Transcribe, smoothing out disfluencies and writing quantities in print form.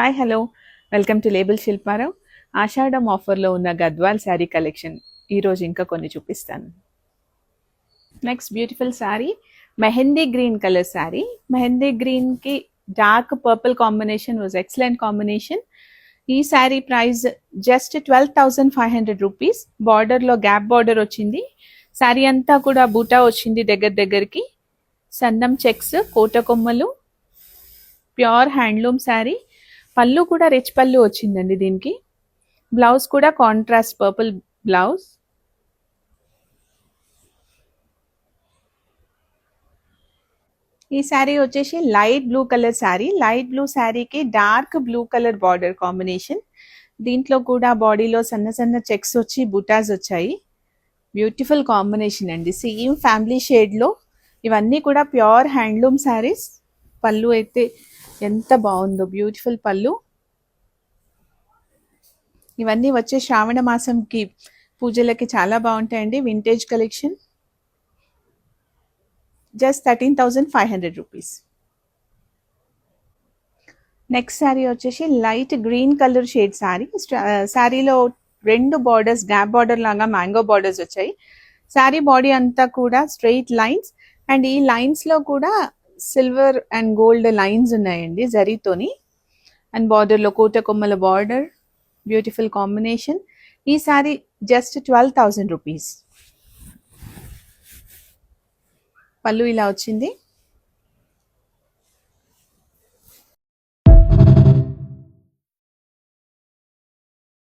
Hi hello welcome to label Shilpa Rao. ఆషాఢం ఆఫర్లో ఉన్న గద్వాల్ శారీ కలెక్షన్ ఈరోజు ఇంకా కొన్ని చూపిస్తాను. Next beautiful sari, mehndi green colour sari. Mehndi గ్రీన్కి dark purple combination was excellent combination. ఈ శారీ ప్రైస్ జస్ట్ 12,500 రూపీస్. బార్డర్లో గ్యాప్ బార్డర్ వచ్చింది. శారీ అంతా కూడా బూటా వచ్చింది దగ్గరికి. సన్నం చెక్స్, కోట కొమ్మలు, ప్యూర్ హ్యాండ్లూమ్ శారీ. పళ్ళు కూడా రిచ్ పళ్ళు వచ్చిందండి దీనికి. బ్లౌజ్ కూడా కాంట్రాస్ట్ పర్పుల్ బ్లౌజ్. ఈ శారీ వచ్చేసి light blue colour sari. Light blue శారీకి dark blue colour border combination. దీంట్లో కూడా బాడీలో సన్న సన్న చెక్స్ వచ్చి బుటాస్ వచ్చాయి. బ్యూటిఫుల్ కాంబినేషన్ అండి. సేమ్ ఫ్యామిలీ షేడ్లో ఇవన్నీ కూడా ప్యూర్ హ్యాండ్లూమ్ శారీస్. పళ్ళు అయితే ఎంత బాగుందో, బ్యూటిఫుల్ పళ్ళు. ఇవన్నీ వచ్చే శ్రావణ మాసంకి పూజలకి చాలా బాగుంటాయండి. Vintage collection. Just 13,500 rupees. Next sari వచ్చేసి light green colour shade sari. శారీలో రెండు బార్డర్స్, గ్యాప్ బార్డర్ లాగా మ్యాంగో బార్డర్స్ వచ్చాయి. శారీ బాడీ అంతా కూడా స్ట్రెయిట్ లైన్స్ అండ్ ఈ లైన్స్లో కూడా సిల్వర్ అండ్ గోల్డ్ లైన్స్ ఉన్నాయండి జరీతోని. అండ్ బార్డర్లో కోట కొమ్మల బార్డర్. Beautiful combination. ఈ శారీ జస్ట్ 12,000 రూపీస్. పళ్ళు ఇలా వచ్చింది.